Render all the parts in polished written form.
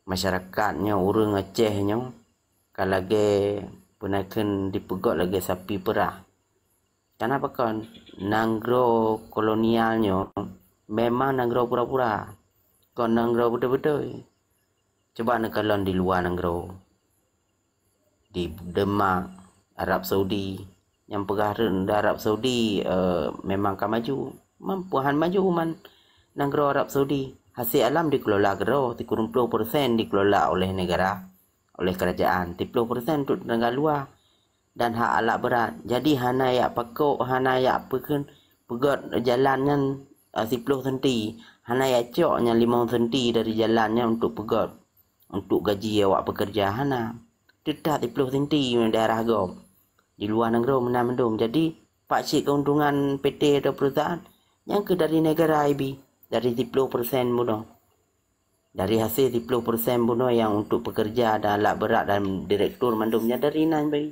masyarakatnya urang Acehnya kalau lagi punakan dipegot lagi sapi perah. Kenapa kan nanggro kolonialnya memang nanggro pura-pura. Kon nanggro betul-betul. Coba nak kalau di luar nanggro. Di Demak, Arab Saudi. Yang pergahran di Arab Saudi memang kan maju. Mampuhan maju man nanggro Arab Saudi. Hasil alam dikelola gero, 30% dikelola oleh negara, oleh kerajaan. 30% untuk negara luar. Dan hak alat berat. Jadi hana yak pakok, hana yak pekan pegot jalannya 10 cm. Hana yak coknya 5 cm dari jalannya untuk pegot. Untuk gaji awak pekerja hana. Tetap 10 cm daerah gom. Di luar negara menang-mendung. Jadi pakcik keuntungan PT atau perusahaan yang ke dari negara IB. Dari 10% bunuh. Dari hasil 10% bunuh yang untuk pekerja dan alat berat dan direktur mandumnya dari nan bayi.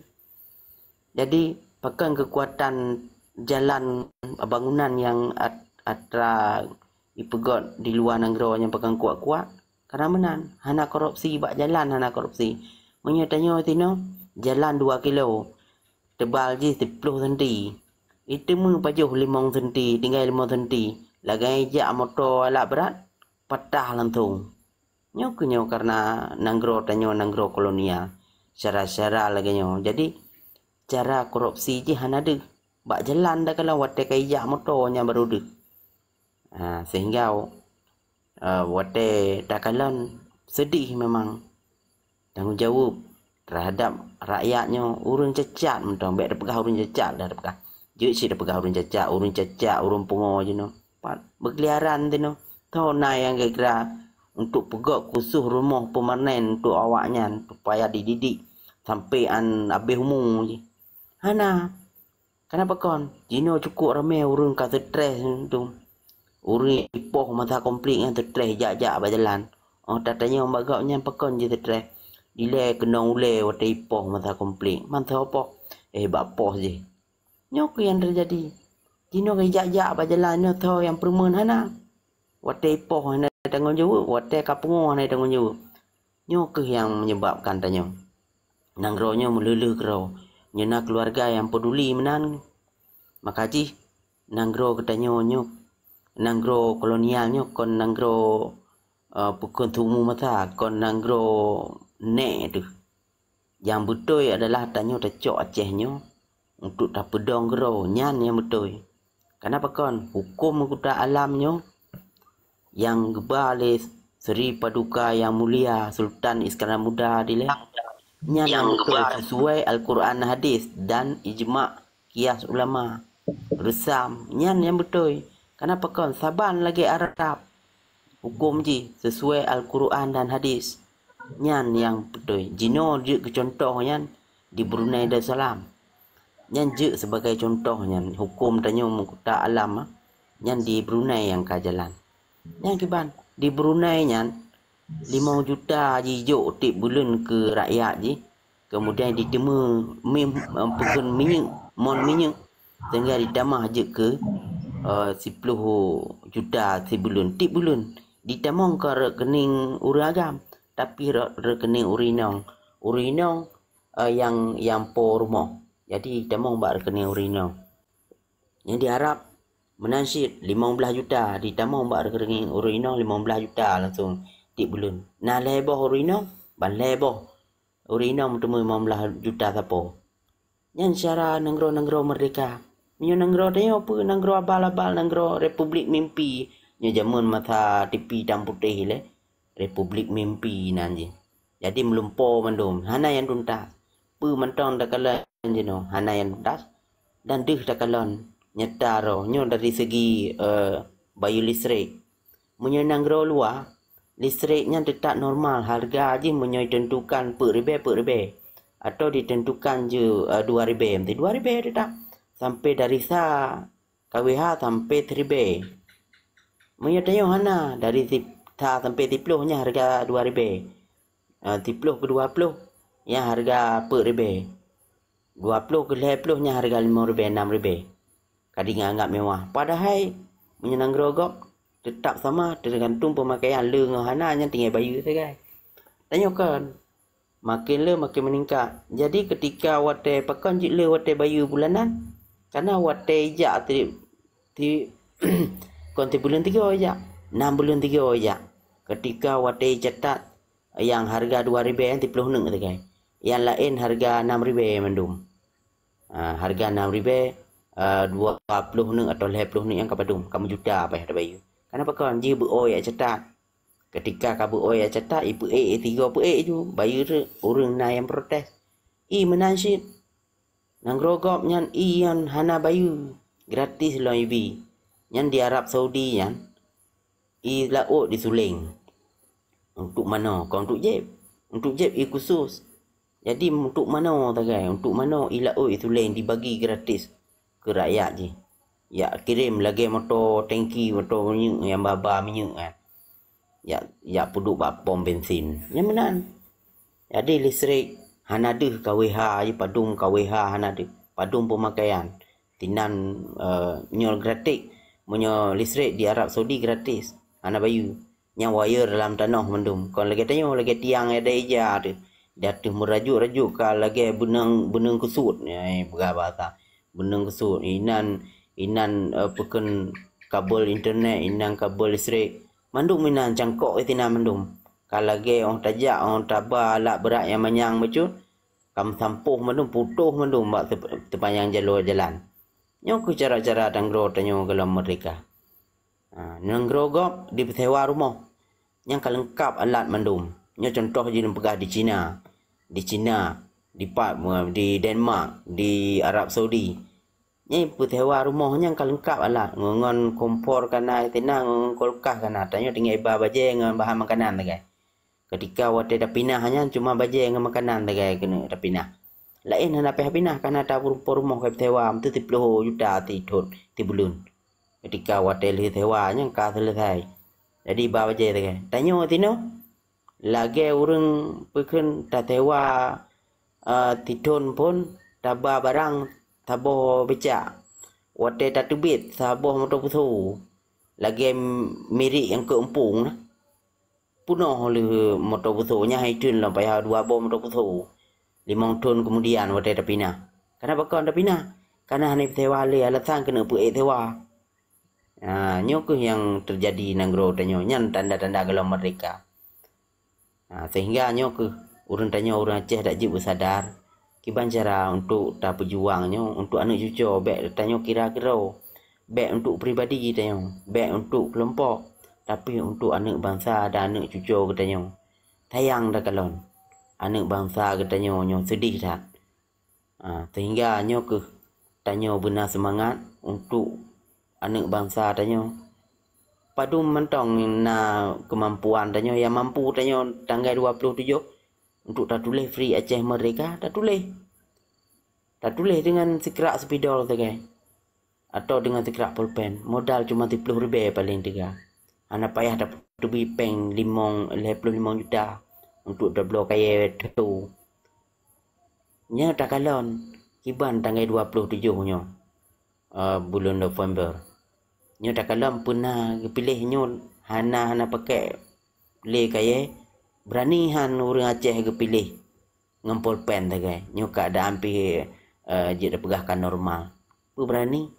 Jadi pekan kekuatan jalan bangunan yang atra dipegot di luar negara yang pekan kuat-kuat karena menan hana korupsi bak jalan hana korupsi. Menyatanya tino jalan 2 kilo tebal je 10 cm. Itu mu pajuh 5 cm tinggal 5 cm. Lagai jak motor alat berat patah langsung. Nyokunyo karena nanggro tanyo nanggro kolonial. Syara-syara lagi nyo. Jadi cara korupsi je hana ada. Bak jalan dah kalau wate kaijak motornya baru ada. Sehingga wate takalan sedih memang. Tanggungjawab terhadap rakyatnya urun cacat mentang baik dah pegah urun cacat dah pegah. Je si dah pegah urun cacat, urun pungo je no. Berkeliaran tu no. Tahu na yang kira untuk pegak khusus rumah permanen untuk awaknya supaya dididik sampai habis umur je. Hana. Kenapa kon? Jino cukup ramai urun ka stres tu. Urun ipoh masa konflik yang stres jak-jak berjalan. Tatanya bagaknya pekon je stres. Dile kena ule wate ipoh masa konflik. Mantap apa? Bapoh je. Nyok yang terjadi. Jino ke jak-jak berjalan no tahu yang permen hana. Wate ipoh hana tanggungjawab, wate kapungo hana tanggungjawab. Nyok yang menyebabkan tanya. Nanggronya melulu kerau. Nyena keluarga yang peduli menan. Makaji nanggro katanya nyok. Nanggro kolonialnya kon nanggro pukul tumu mata kon nanggro nek tu. Yang betul adalah tanya tecok Acehnya untuk tak pedong gero nyan yang betul. Kenapa kon hukum kuda alamnya yang gebal Seri Paduka Yang Mulia Sultan Iskandar Muda dile. Yang betul sesuai Al-Quran hadis dan ijma' kias ulama resam yang betul. Kenapa kon saban lagi Arab hukum je sesuai Al-Quran dan hadis yang betul. Jino je ke contohnya di Brunei Darussalam yang je sebagai contohnya hukum tanya muka alam yang di Brunei yang kajalan yang kiban di Brunei nya 5 juta jijuk tiap bulan ke rakyat je. Kemudian ditema pegun minyak sehingga ditambah je ke 10 juta sebulan tiap bulan. Ditambah ke rekening urang agam tapi rekening urinong yang po rumah. Jadi ditambah bak rekening urinong. Yang di Arab menansyid 15 juta ditambah bak rekening urinong 15 juta langsung tiap bulan. Nah leboh urinong ban leboh urinong bertemu 15 juta siapa. Yang secara negara-negara merdeka. Nyo negara dia apa negara abal-abal negara Republik Mimpi. Nyo zaman masa TV hitam putih le. Republik Mimpi nanti. Jadi melumpo mandum. Hana yang tuntas. Pu mentong dakalan jeno. Hana yang tuntas. Dan dih dakalan nyata ro. Nyo dari segi bayu listrik. Menyo negara luar listriknya tetap normal, harga aja menentukan per ribu atau ditentukan je 2,000 nanti 2,000 tetap sampai dari KWH sampai 3,000. Menyatanya hana dari sampai 10 nya harga 2,000. 10 ke 20 nya harga per ribu. 20 ke 50 nya harga 5,000 6,000. Kadang anggap mewah. Padahal menyenang gerogok tetap sama tergantung pemakaian leng hana yang tinggal bayu saja. Tanyakan. Makin le makin meningkat. Jadi ketika wate pakan jik le wate bayu bulanan, karena wate ijak ti konti bulan 3 ijak, 6 bulan 3 ijak. Ketika wate cetak yang harga 2.000 yang 30 neng tu kan. Yang lain harga 6.000 mendum. Harga 6.000 20 neng atau 50 neng yang kapadum kamu juta apa ada bayu. Karena pakan jik bu ya cetak. Ketika kabu oya cetak ibu 3 tu bayu tu orang na yang protes. Menansyid nang rogop nyan yan hana bayu gratis lo ibi. Nyan di Arab Saudi nyan lauk disuling. Untuk mana? Kau untuk jeb. Untuk jeb khusus. Jadi untuk mana tagai? Untuk mana lauk disuling dibagi gratis ke rakyat je. Ya kirim lagi motor tangki motor minyak yang baba minyak kan. Ya puduk bak pom bensin. Yang menan. Jadi listrik hanade KWH je padung KWH hanade. Padung pemakaian. Tinan nyol gratis. Menyo listrik di Arab Saudi gratis. Hana bayu. Yang wire dalam tanah mendum. Kalau lagi tanya lagi tiang ada eja tu. Dia tu merajuk-rajuk kalau lagi benang kusut. Bahasa benang kusut. Inan pekan kabel internet, inan kabel listrik. Mandum minan cangkok itina mandum. Kalau lagi orang tajak, orang tabah alat berat yang manyang macam kam sampuh mandum, putuh mandum bak terpanjang jalur jalan. Nyok ku cara-cara danggro tanyo dalam mereka. Nanggro gop di sewa rumah. Yang lengkap alat mandum. Nyok contoh je pegah di China. Di Denmark, di Arab Saudi. Ni sewa rumah yang lengkap alat. Ngon kompor kana itina, ngon kulkas kana. Tanyo tinggal iba baje ngon bahan makanan tagai. Ketika wate dah pinah hanya cuma baje ngon makanan tagai kena dah pinah. Lain hana peh pinah kana ta rumah kai sewa mtu 10 juta ti thot ti bulan. Ketika wate li sewa nya ka selesai. Jadi iba baje tagai. Tanyo tino lagi urang pekeun ta sewa tidon pun tabah barang tabo becak. Wate tak tebit saboh motor pusu. Lagi mirik yang keempung lah. Punoh oleh motor pusunya haidun lah payah 2 bom motor pusu. 5 tahun kemudian wate dah pinah. Kenapa kau dah pinah? Karena hanya sewa le alasan kena puik sewa. Nyok yang terjadi nanggro tanyo nyan tanda-tanda kalau mereka. Sehingga nyok urang tanyo orang Aceh dak jib bersadar. Kiban cara untuk tak berjuangnya untuk anak cucu baik tanyo kira-kira baik untuk peribadi tanyo baik untuk kelompok tapi untuk anak bangsa dan anak cucu katanya sayang dah kalon anak bangsa katanya nyo sedih dah. Sehingga nyo ke tanyo benar semangat untuk anak bangsa tanyo padu mentong na kemampuan tanyo yang mampu tanyo tanggal 27 untuk tak tulis free Aceh Merdeka, tak tulis dengan sekerak spidol tu kan. Atau dengan sekerak pulpen. Modal cuma 30 ribu paling tiga. Anak payah dapat duit peng 55 juta untuk double kaya tu. Nya tak kalon. Kiban tanggal 27 nya. Bulan November. Nya tak kalon pernah pilih nya hana pakai le kaya berani han orang Aceh ke pilih ngempol pen tagai nyo keadaan pi je dah pegahkan normal berani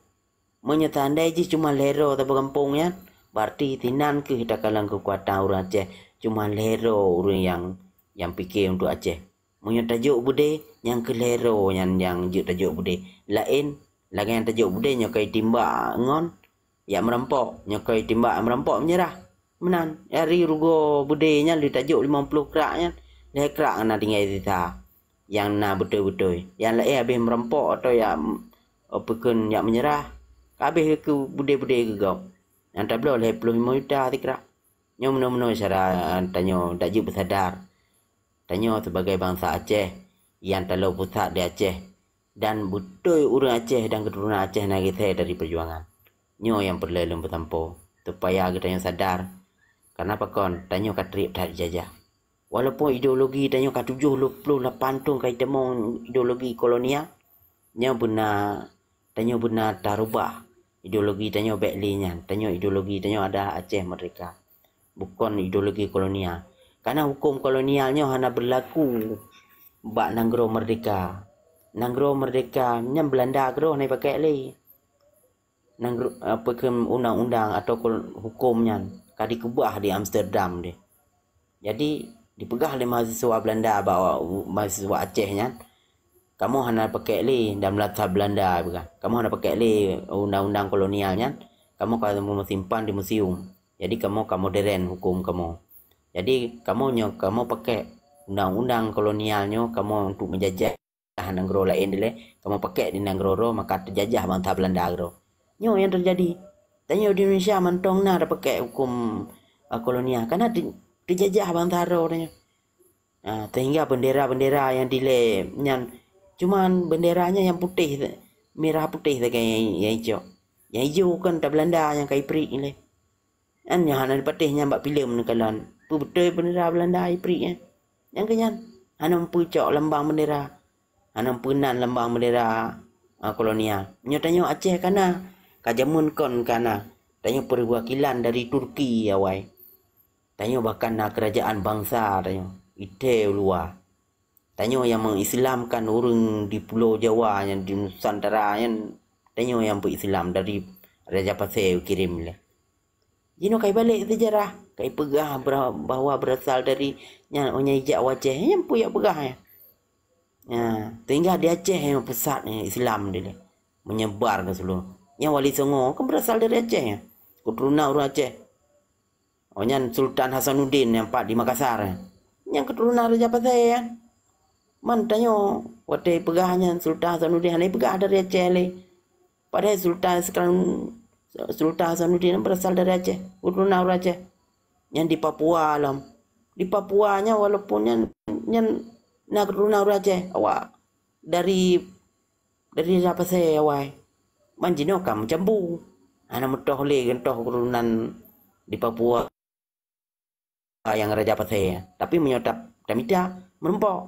menyata andai je cuma lero ta kampung ya berarti tinan ke kita kalang kekuatan orang Aceh cuma lero orang yang fikir untuk Aceh menyata tajuk bude yang ke lero yang je tajuk bude lain lagi yang tajuk bude nyo kai timbak ngon ya merampok nyo kai timbak merampok menyerah menan hari rugo budenya li tajuk 50 keraknya le kerak na tinggal kita yang na betul-betul yang lain habis merempok atau yang pekan yang menyerah habis ke bude-bude ke gau yang tak boleh 55 juta tikrak nyo meno-meno cara tanyo tajuk bersadar tanyo sebagai bangsa Aceh yang telah pusat di Aceh dan betul orang Aceh dan keturunan Aceh nak kita dari perjuangan nyo yang perlu bertampo supaya kita yang sadar. Kenapa kon tanyo katrip tak jajah. Walaupun ideologi tanyo ka 78 tung kai temong ideologi kolonial, nya tanyo benar tarubah. Ideologi tanyo baik linya, tanyo ideologi tanyo ada Aceh Merdeka. Bukan ideologi kolonial. Karena hukum kolonialnya hanya berlaku bak nanggro merdeka. Nanggro merdeka nya Belanda gro nai pakai le. Nanggro apa ke undang-undang atau hukumnya kadi kubah di Amsterdam deh. Jadi dipegah oleh mahasiswa Belanda bawa mahasiswa Acehnya. Kamu hanya pakai le dalam latar Belanda bukan. Kamu hanya pakai le undang-undang kolonialnya. Kamu kalau simpan di museum. Jadi kamu modern hukum kamu. Jadi kamu pakai undang-undang kolonialnya kamu untuk menjajah nanggro lain dile, kamu pakai di nanggro maka terjajah bangsa Belanda gro. Nyo yang terjadi. Tanya di Indonesia mantong ada pakai hukum kolonial karena dijajah bangsa ro tanya. Sehingga bendera-bendera yang dile yang cuman benderanya yang putih, merah putih kayak yang hijau. Yang hijau kan tak Belanda yang kayak prik ni. Yang hana patihnya mbak filem nekalan. Betul bendera Belanda iprik yang kenyan hanam pucok lambang bendera hanam punan lambang bendera kolonial nyatanya Aceh kana kajamun kon kana tanya perwakilan dari Turki awai tanya bahkan kerajaan bangsa tanya ite luar tanya yang mengislamkan orang di Pulau Jawa yang di Nusantara yang tanya yang berislam dari Raja Pasir kirim lah. Jino kai balik sejarah kai pegah bahwa berasal dari yang hijak Aceh yang punya pegah ya. Sehingga di Aceh yang pusatnya Islam dia menyebar ke seluruh. Yang Wali Songo kan berasal dari Aceh ya. Keturunan orang Aceh. Yang Sultan Hasanuddin yang Pak di Makassar ya. Yang keturunan Raja Pasir ya. Man tanya waktu pegahnya Sultan Hasanuddin ini pegah dari Aceh le. Padahal Sultan Hasanuddin berasal dari Aceh, keturunan orang Aceh. Yang di Papua lah. Di Papuanya walaupun yang nak keturunan orang Aceh, awak dari apa saya awak. Manjino kam cambu. Ana metoh le gentoh keturunan di Papua yang Raja Pasir. Tapi menyotap tamita merempok.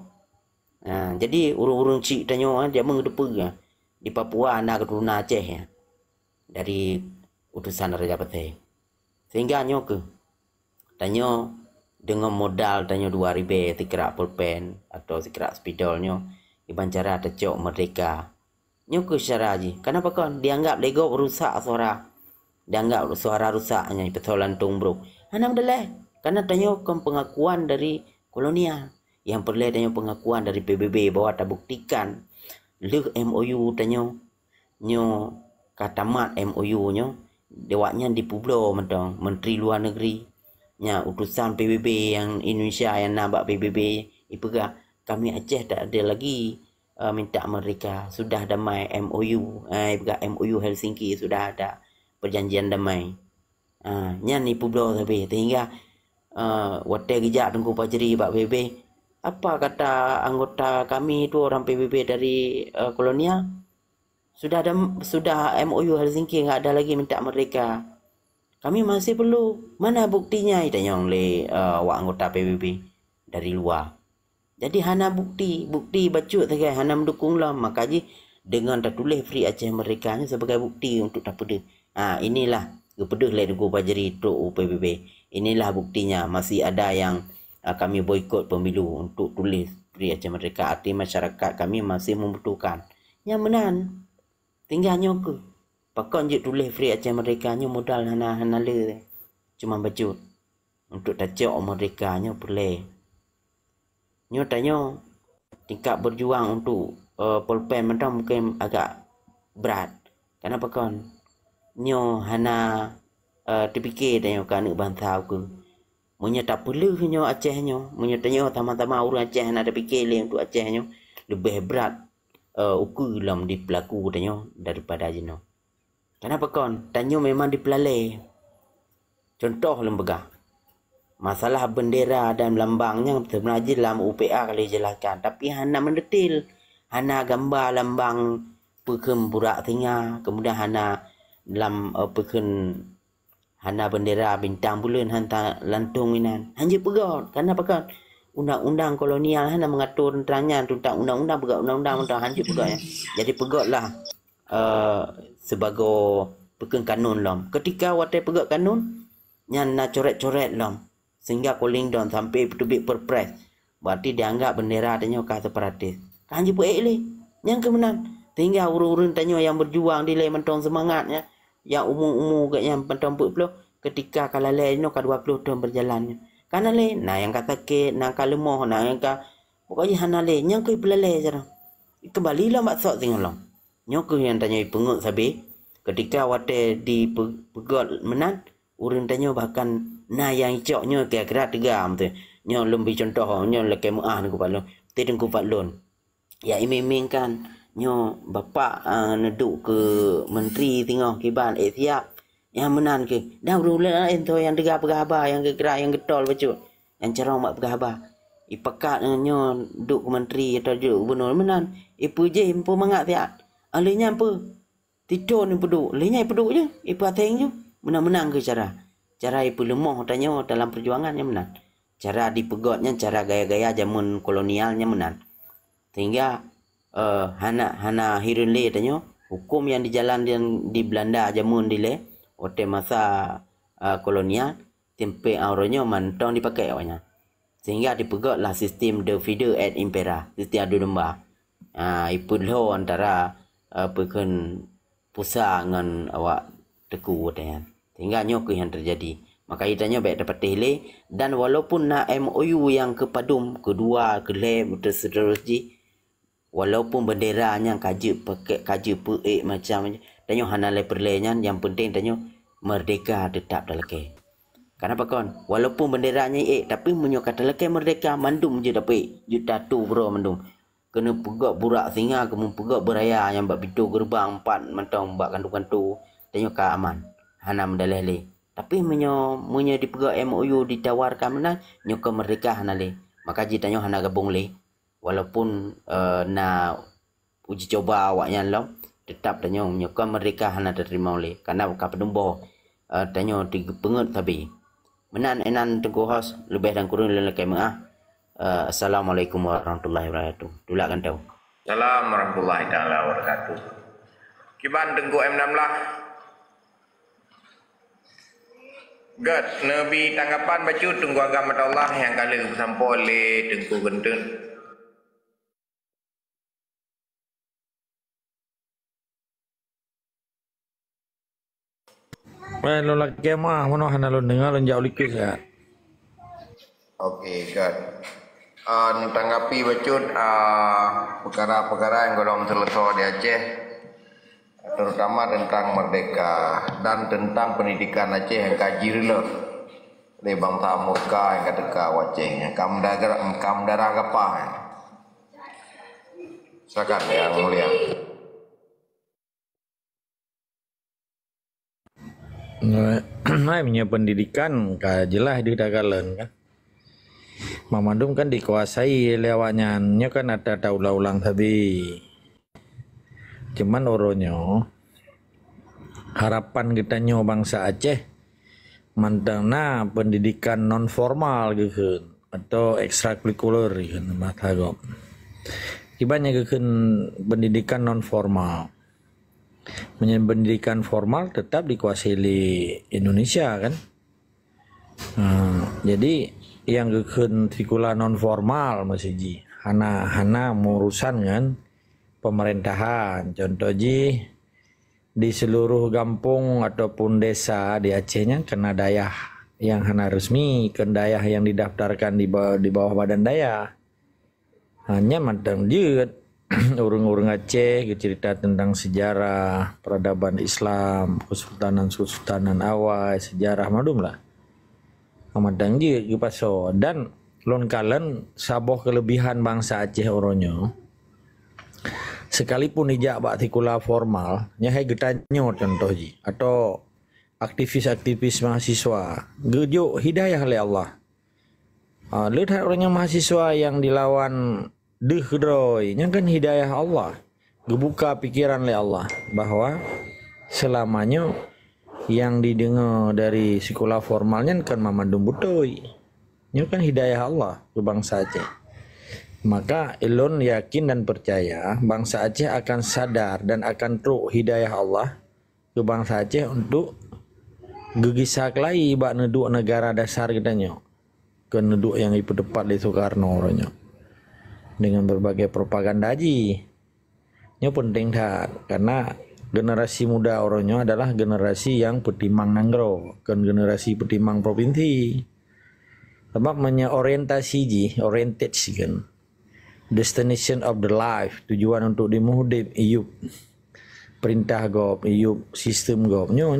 Jadi urung-urung cik tanya dia mengedepu ya. Di Papua anak keturunan Aceh ya. Dari utusan Raja Pasir. Sehingga ke tanya dengan modal tanya 2 ribu tikrak pulpen atau tikrak spidolnya iban cara tecok merdeka. Ke secara aja. Kenapa kan dianggap lego rusak suara. Dianggap suara rusaknya petolan tumbruk. Hanam deleh. Karena tanya kan pengakuan dari kolonial. Yang perlu tanya pengakuan dari PBB bahwa tak buktikan le MOU tanya katamat MOU nya dewaknya di Pueblo mentang Menteri Luar Negeri nya utusan PBB yang Indonesia yang nambah PBB ipega kami Aceh tak ada lagi minta mereka sudah damai MOU ipega MOU Helsinki sudah ada perjanjian damai nya ni Pueblo tapi sehingga waktu gejak tengku pajeri Pak PBB apa kata anggota kami itu orang PBB dari kolonial sudah MOU Helsinki nggak ada lagi minta mereka. Kami masih perlu. Mana buktinya? Tanya oleh wak anggota PBB dari luar. Jadi hana bukti bacut saja hana mendukung lah. Makanya dengan tertulis Free Aceh mereka sebagai bukti untuk tak pedih. Inilah kepedih lah dugu pajeri tu PBB. Inilah buktinya masih ada yang kami boikot pemilu untuk tulis Free Aceh mereka. Arti masyarakat kami masih membutuhkan. Yang menan. Tinggalnya ke. Pakon je tulis Free Aceh mereka modal hana le. Cuma bacut. Untuk tajak mereka boleh. Nyo tanya tingkat berjuang untuk pulpen mentang mungkin agak berat. Kenapa kon? Nyo hana terfikir tanya kan bangsa ke. Munya tak perlu nyo Aceh nyo. Munya tanya sama-sama orang Aceh hana ada fikir le untuk Aceh nyo lebih berat. Ukur dalam di pelaku tanya daripada jino. Kenapa kon? Tanya memang dipelalai. Contoh lembaga. Masalah bendera dan lambangnya sebenarnya dalam UPA kali jelaskan. Tapi hana mendetil. Hana gambar lambang pekem burak tengah. Kemudian hana dalam pekem hana bendera bintang bulan hantar lantung inan. Hanya pegot. Kenapa kon? Undang-undang kolonial hana mengatur tentangnya tentang undang-undang pegat undang-undang tentang hancur pegat ya. Jadi pegotlah sebagai pegang kanun lam. Ketika watai pegat kanun yang nak coret-coret lam sehingga cooling down sampai tubik perpres. Berarti dianggap bendera tanya ka separatis. Kan je le. Yang kemenan. Sehingga urun-urun tanya yang berjuang di le mentong semangatnya. Yang umur-umur kat yang mentong 40 ketika kalau le no ka 20 tahun berjalannya. Karena le nah yang kata ke nak ka lemah nak yang ka pokoknya hana le yang ke pelale jarang. Kembalilah maksud tinggal. Nyok yang tanya pengut sabi ketika wate di pegot menan urun tanya bahkan nah yang icoknya kira-kira tegam tu. Nyo lebih contoh nyo lekai muah ni kupalon. Tideng kupalon. Ya iming kan nyo bapa neduk ke menteri tengah kiban siap. Yang menan ke. Dah urulah ento yang tegak pegahaba yang gerak yang getol becut. Yang cerong mak pegahaba. Ipakat nyo duk ke menteri atau duk gubernur menan. Ipu je impu mangat tiap. Alihnya apa? Tidur ni peduk. Alihnya peduk je. Ipu ateng je. Menang-menang ke cara. Cara ipu lemah tanya dalam perjuangannya menang. Cara dipegotnya, cara gaya-gaya zaman kolonialnya menang. Sehingga hana hirun le tanya hukum yang dijalankan di Belanda zaman dile waktu masa kolonial tempe auronya mantong dipakai awalnya. Sehingga dipegotlah sistem de fide et impera, sistem adu domba. Ipun lo antara pekan pusat dengan awak teku tanya. Sehingga nyok yang terjadi. Maka itanya baik dapat tele dan walaupun nak MOU yang kepadum kedua kelem seterusnya walaupun benderanya kaji pakai kaji macam tanya hanale perlenya yang penting tanya merdeka tetap dalake. Kenapa kon? Walaupun benderanya tapi menyokat dalake merdeka mandum je dapat juta tu bro mandum. Kena pegak burak singa kemu pegak beraya yang bak pintu gerbang 4 mentong bak kantu-kantu tanya ka aman. Hana mendaleh tapi menyo dipegak MOU ditawarkan mana nyoka mereka hanale maka jitanya hana gabung le walaupun na uji coba awaknya lo tetap tanya nyoka mereka hana terima le karena ka pedumbo tanya dipengut tapi menan enan Tengku Hos lebih dan kurang lelaki maah. Assalamualaikum warahmatullahi wabarakatuh. Dulakan tahu. Assalamualaikum warahmatullahi taala wabarakatuh. Kiban Tengku M16 Gad, Nabi tanggapan baca tunggu agama Allah yang kali sampai oleh Tengku Genteng. Lo lagi mah mana hana lo dengar lo jauh likus ya. Okey, Gad. Tanggapi baca perkara-perkara yang golong selesai di Aceh. Terutama tentang merdeka dan tentang pendidikan Aceh yang kaji rela oleh bangsa Muka yang kata waceng kam darah apa silakan yang mulia. Nah, punya pendidikan jelas di Dagalan kan. Mamandum kan dikuasai lewatnya kan ada ulang tadi. Cuman oronya harapan kita nyo bangsa Aceh mantana pendidikan non formal gitu atau ekstrakurikuler gitu matagop. Kibanya gitu pendidikan non formal. Pendidikan formal tetap dikuasai di Indonesia kan. Jadi yang gitu sekolah non formal masih ji hana urusan kan pemerintahan. Contoh ji di seluruh kampung ataupun desa di Acehnya kena dayah yang hana resmi, kena dayah yang didaftarkan di bawah badan dayah. Hanya mantang jut urung-urung Aceh cerita tentang sejarah peradaban Islam, kesultanan awal, sejarah madum lah. Mantang jut paso dan lon kalen saboh kelebihan bangsa Aceh oronyo. Sekalipun ijak bak tikula formal, nyahai getanyo contoh ji atau aktivis-aktivis mahasiswa, gejuk hidayah oleh Allah. Lihat orangnya mahasiswa yang dilawan dehdroy, nya kan hidayah Allah. Gebuka pikiran oleh Allah bahwa selamanya yang didengar dari sekolah formalnya kan mamandum butoy. Nya kan hidayah Allah ke bangsa Aceh. Maka Elon yakin dan percaya bangsa Aceh akan sadar dan akan truk hidayah Allah ke bangsa Aceh untuk gegisak lagi bak neduk negara dasar kita nyo. kenduduk yang ipu depat di Soekarno orangnya dengan berbagai propaganda ji. Ini penting dah karena generasi muda orangnya adalah generasi yang petimang nanggro, kan generasi petimang provinsi. Sebab orientasi ji, oriented sih kan. Destination of the life, tujuan untuk dimuhudip iup perintah gop iup sistem gop nyo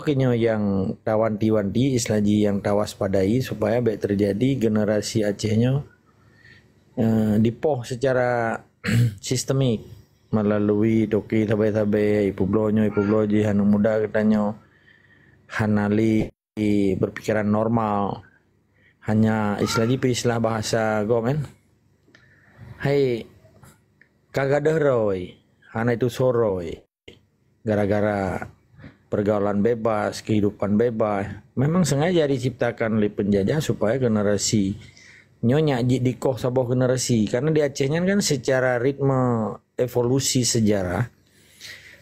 kenyo yang tawanti-wanti islaji yang tawas padai supaya baik terjadi generasi Acehnya dipoh secara sistemik melalui toki tabai-tabai ipu bloji hanu muda katanya hanali berpikiran normal hanya istilah bahasa gomen hai kagak roy hana itu soroy gara-gara pergaulan bebas kehidupan bebas memang sengaja diciptakan oleh penjajah supaya generasi nyonya dikoh saboh generasi karena di Acehnya kan secara ritme evolusi sejarah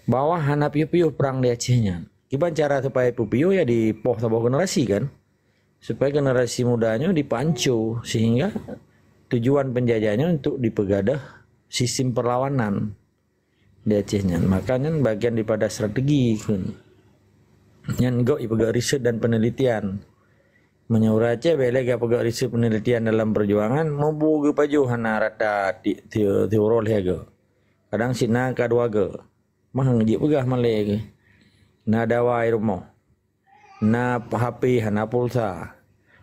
bahwa hana piu-piu perang di Acehnya gimana cara supaya piu-piu ya dipoh saboh generasi kan supaya generasi mudanya dipancu sehingga tujuan penjajahnya untuk dipegadah sistem perlawanan di Acehnya. Makanya bagian daripada strategi kan. Yang go ipegak riset dan penelitian. Menyuruh Aceh beleg ipegak riset penelitian dalam perjuangan mau bugu paju hana rata teorol hega. Kadang sina kadua ge. Mah ngejik pegah malai. Na dawai rumah. Na HP hana pulsa,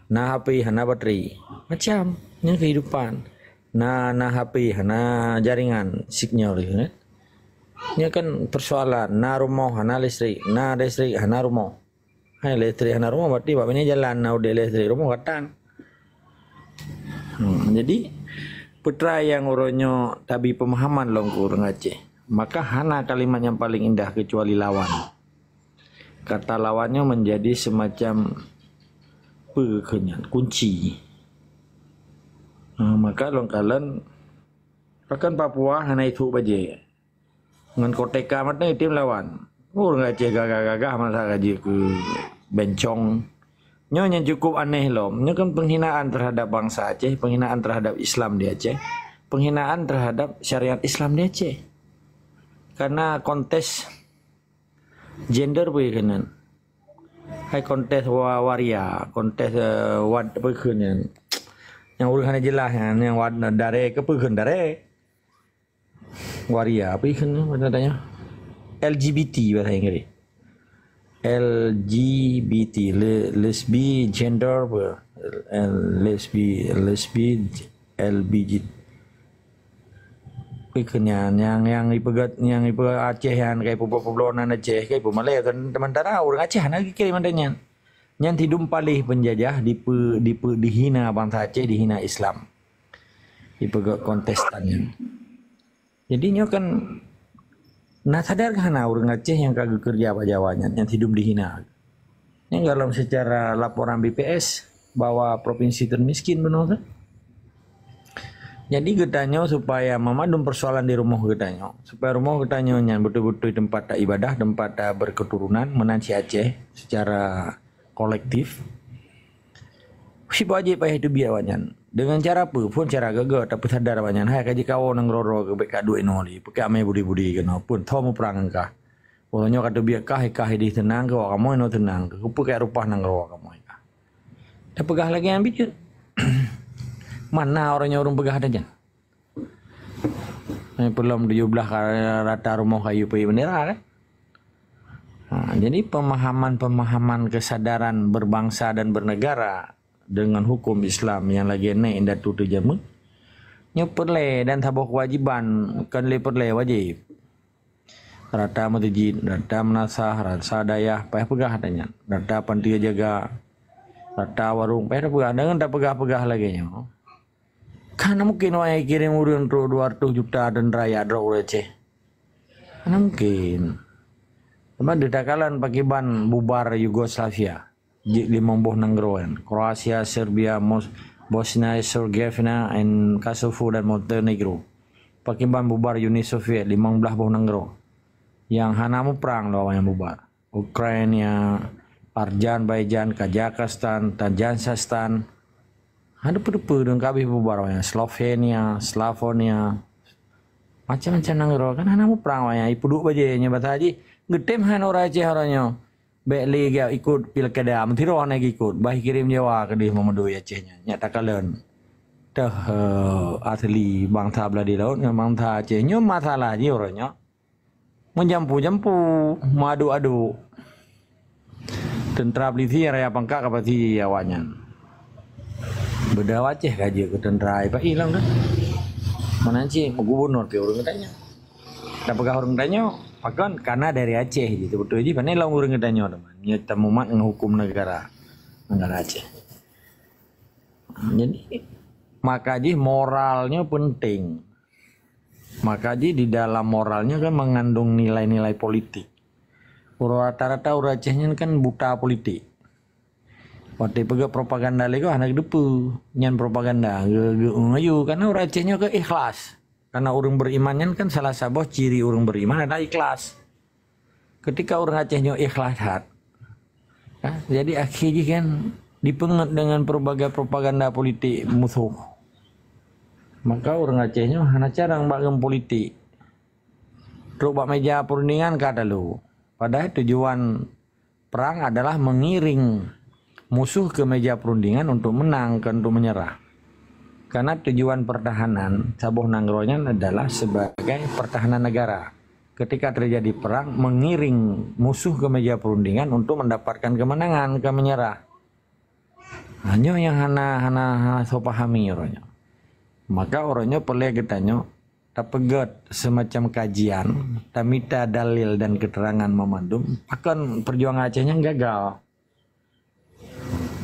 na HP hana bateri, macam ini kehidupan. Na HP hana jaringan signal gitu. Ini kan persoalan. Na rumah hana listrik, na listrik hana rumah. Hai listrik hana rumah berarti bab ini jalan na udah listrik rumah katan. Jadi putra yang uronyo tabi pemahaman longkur Aceh. Maka hana kalimat yang paling indah kecuali lawan. Kata lawannya menjadi semacam kunci. Maka longkalan bahkan Papua hana itu baje. Ngan koteka matnya tim lawan. Orang Aceh gagah-gagah masa gaji ke bencong. Nyonya cukup aneh loh. Ini kan penghinaan terhadap bangsa Aceh, penghinaan terhadap Islam di Aceh, penghinaan terhadap syariat Islam di Aceh. Karena kontes gender begini, hai kontes waria, kontes wad begini, yang urusannya jelas yang wad dare ke begini dare, waria begini katanya, LGBT bahasa Inggris, LGBT, lesbi gender, lesbi LBG. Ikannya yang ipegat Aceh yang kayak pulau-pulauan Aceh kayak Malaya kan teman-teman orang Aceh lagi kiri mandanya yang hidup palih penjajah dihina bangsa Aceh dihina Islam ipegat kontestannya jadinya kan nah sadar kan orang Aceh yang kagak kerja apa Jawanya yang hidup dihina yang dalam secara laporan BPS bahwa provinsi termiskin benar kan. Jadi getanya supaya memadum persoalan di rumah getanya, supaya rumah getanya betul-betul tempat ibadah, tempat berketurunan menanci Aceh secara kolektif. Si wajib payah itu biawanyan. Dengan cara apa pun cara gagal tapi sadar wanyan. Hai kaji kau nang roro ke beka duit noli, pakai ame budi-budi kena pun tau mu perang engkah. Walanya kata biar kah di tenang ke kamu no tenang ke pakai rupa nang roro kamu engkah. Dah pegah lagi yang bikin. Mana orangnya orang pegah aja. Belum 17 rata rumah kayu pui bendera kan. Jadi pemahaman kesadaran berbangsa dan bernegara dengan hukum Islam yang lagi naik datu tu jamu. Perle dan tabok kewajiban kan le perle wajib. Rata matujid, rata menasah, rata dayah, payah pegah katanya. Rata pantia jaga, rata warung, payah pegah. Dengan tak pegah-pegah lagi nya. Karena mungkin orang kirim urun 200 juta dan raya draw Aceh. Karena mungkin. Cuma didakalan pakai ban bubar Yugoslavia. Limomboh nanggroan. Kroasia, Serbia, Bosnia, Herzegovina, and Kosovo dan Montenegro. Pakai ban bubar Uni Soviet 15 boh nanggro. Yang hanamu perang loh yang bubar. Ukraina, Azerbaijan, Kazakhstan, Tajikistan. Ada pedupe dengan kabeh bubarnya, Slovenia, Slavonia. Macam-macam negara kan hana mu perang wanya ipuduk baje nya bata haji. Getem han ora Aceh orangnya. Bek liga ikut pilkada mentiro ana ikut. Bah kirim Jawa ke dia memedu Acehnya. Nya takalen. Dah asli bangsa belah di laut dengan bangsa Aceh nya masalah je orangnya. Menjampu-jampu, madu-adu. Tentera polisi raya pangkak kapasi awaknya. Beda Aceh gaji ke tentera apa hilang kan? Mana sih gubernur pi orang katanya. Dah pegah orang katanya, pakan karena dari Aceh gitu betul je. Mana lang orang katanya teman. Nya temu mat dengan hukum negara Aceh. Jadi maka ji moralnya penting. Maka ji di dalam moralnya kan mengandung nilai-nilai politik. Rata-rata orang Acehnya kan buta politik. Waktu pegak propaganda lagi anak depu nyan propaganda ngayu karena orang Acehnya ke ikhlas. Karena orang beriman kan salah satu ciri orang beriman adalah ikhlas. Ketika orang Acehnya ikhlas hat, jadi akhirnya kan dipenget dengan berbagai propaganda politik musuh. Maka orang Acehnya hanya cara bangun politik. Terus bak meja perundingan kata lu. Padahal tujuan perang adalah mengiring musuh ke meja perundingan untuk menang, untuk menyerah. Karena tujuan pertahanan sabuh nangronya adalah sebagai pertahanan negara. Ketika terjadi perang, mengiring musuh ke meja perundingan untuk mendapatkan kemenangan, ke menyerah. Hanya yang hana so pahami orangnya. Maka orangnya perlu kitanya tapegat semacam kajian, tamita dalil dan keterangan memandum, akan perjuangan Acehnya gagal.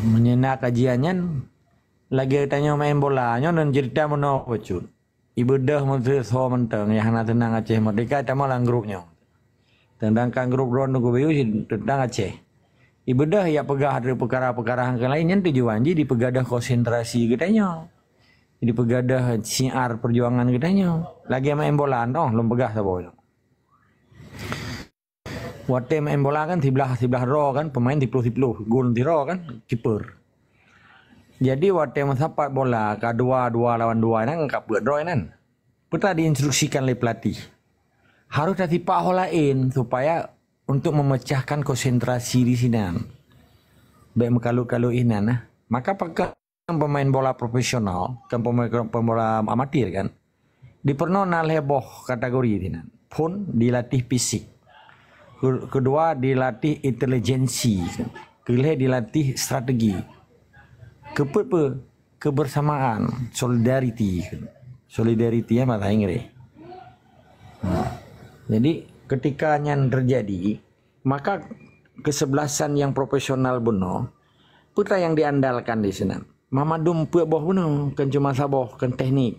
Menyenak kajiannya lagi tanya main bolanya dan cerita menok pecun. Ibu dah menteri so menteng yang hana tenang Aceh merdeka sama lang grupnya. Tentang kan grup ron ku biu tentang Aceh. Ibu dah ya pegah dari perkara-perkara yang lainnya tujuan jadi pegadah konsentrasi katanya. Jadi pegadah siar perjuangan katanya. Lagi main bola noh belum pegah sabo. Waktu main bola kan sebelah roh kan pemain 10-10 gol di roh kan kiper. Jadi waktu mensapat bola kedua lawan dua nang ngangkat buat draw nan. Putra diinstruksikan oleh pelatih. Harus ada tipe lain supaya untuk memecahkan konsentrasi di sini. Baik mekalu-kalu ini nah. Maka pakai pemain bola profesional, kan pemain bola amatir kan. Dipernon heboh kategori ini. Pun dilatih fisik. Kedua dilatih intelijensi, kelih dilatih strategi, kebersamaan, solidarity ya bahasa Inggris. Jadi ketika nyan terjadi, maka kesebelasan yang profesional benar, putra yang diandalkan di sana. Mamadum puak boh benar, kan cuma saboh, kan teknik,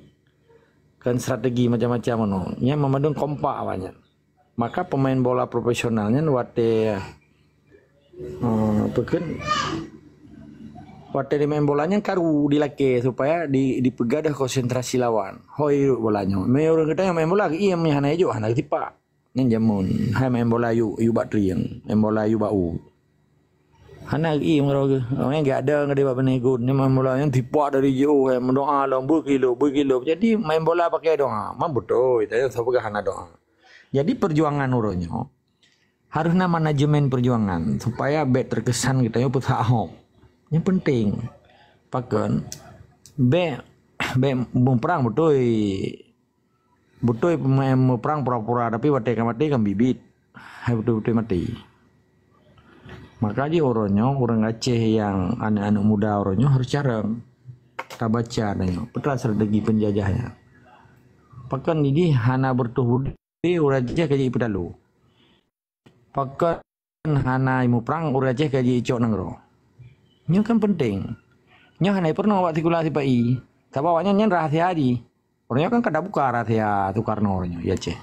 kan strategi macam-macam benar. Nya mamadum kompak awalnya. Maka pemain bola profesionalnya waktu di main bolanya karu dilake supaya dipegadah konsentrasi lawan. Hoi bolanya. Me orang kita yang main bola iya me hana jo hana tipa. Nen jamun. Hai main bola yu batri yang main bola yu bau. Hana iya ngero. Orang enggak ada ngade bab nego. Ni main bola yang tipa dari jauh mendoa long berkilo. Jadi main bola pakai doa. Mambuto itu sebab hana doa. Jadi perjuangan uronya harus manajemen perjuangan supaya baik terkesan kita yo putra ahok. Yang penting pakan baik perang betul pemain perang pura-pura tapi waktu mati kan bibit betul mati. Maka di uronya orang Aceh yang anak-anak muda uronya harus careng kita baca adanya putra strategi penjajahnya. Pakan ini hana bertubuh uraja kaji ipedalu. Pakai hana imu perang uraja kaji icok nangro. Nyo kan penting. Nyo hana pernah waktu tikulasi pai. Tapi awaknya nyen rahasia aja. Orangnya kan kada buka rahasia Soekarno orangnya ya ceh.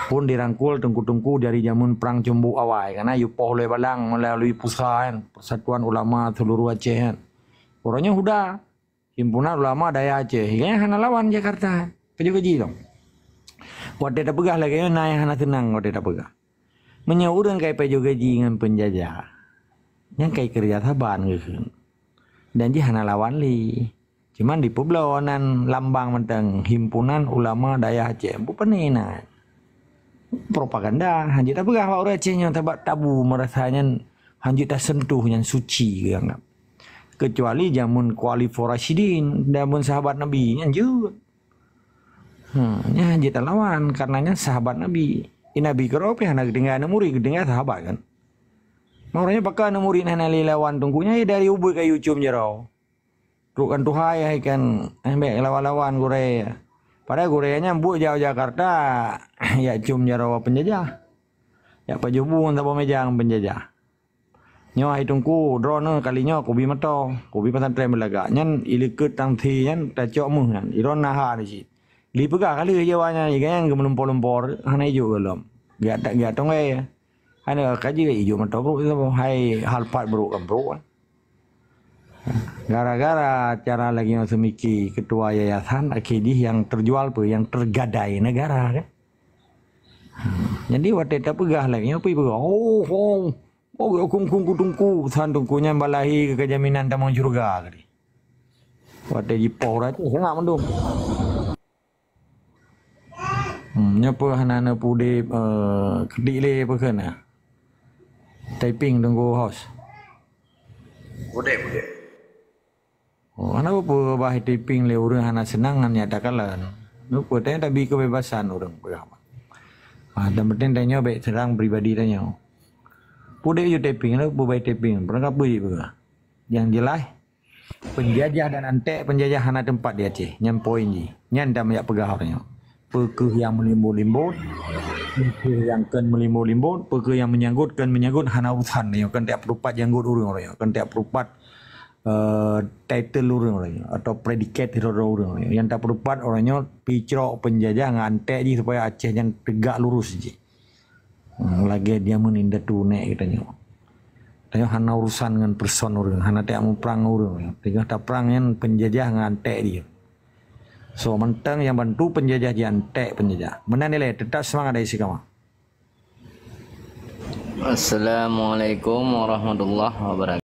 Pun dirangkul tengku-tengku dari zaman perang Cembu awal karena yupoh le balang melalui pusat Persatuan Ulama seluruh Aceh kan. Orangnya udah himpunan ulama daya Aceh. Kayaknya hana lawan Jakarta. Keji-keji dong. Waktu dah pegah lagi naik hana tenang waktu dah pegah. Menyauran kai pejo gaji dengan penjajah. yang kai kerja taban gitu. Dan ji hana lawan li. Cuman di pebelawanan lambang menteng himpunan ulama daya Aceh bu penina. Propaganda hanji tak pegah orang Acehnya tabak tabu merasanya hanji tak sentuh yang suci anggap. Kecuali zaman Khalifur Rasyidin, zaman sahabat Nabi yang juga. Nya hanji tak lawan karenanya sahabat Nabi. Nabi keropi hana dengar murid dengar sahabat kan. Makanya pakai murid hana lawan tunggunya ya dari ubui kayu cum jarau. Rukan tuhai kan ambek lawan-lawan gore. Padahal gorenya bu jauh Jakarta ya cum jarau penjajah. Ya pajubung tanpa mejang penjajah. Nyo hitungku drone kalinya kubi mato, kubi pesantren belaga. Nyan ilikut tang thi nyan ta cok mu nyan. Iron naha di sit. Li pega kali jawanya ikan gemlempor-lempor hana ijo gelom. Gak tong ai. Hana kaji ijo mato bro itu hai halpat bro kan bro. Gara-gara cara lagi semiki ketua yayasan akidih yang terjual pe yang tergadai negara kan. Jadi waktu itu pegah lagi apa pegah. Oh kungku tungku san tungkunya balahi ke jaminan tamang surga kali. Waktu di pora tu sangat mendung. Nyapa hanana pude kedik le pekena. Typing tunggu house. Bude. Oh, ana apa bah typing le urang hana senangan nyatakan. Nu poteh tapi kebebasan urang pegah. Dan penting tanya baik serang pribadi tanya. Pude you typing lah, bubai typing. Pernah beri pegah. Yang jelas penjajah dan antek penjajah hana tempat di Aceh. Nyan poin ji. Nyan dah banyak pegah orangnya. Pekeh yang melimbut-limbut, pekeh yang kan melimbut-limbut, pekeh yang menyanggut hana urusan ni. Kan tiap perupat janggut urang. Kan tiap perupat title urang atau predikat urang. Yang tak perupat orangnya picrok penjajah ngantek ji supaya Aceh yang tegak lurus ji. Lagi dia menindak tunai katanya. Tanya hana urusan dengan person urang, hana tak mau perang urang. Tengah tak perang yang penjajah ngantek dia. So mentang yang bantu penjajah jantek penjajah. Mana nilai tetap semangat dari si kamu. Assalamualaikum warahmatullahi wabarakatuh.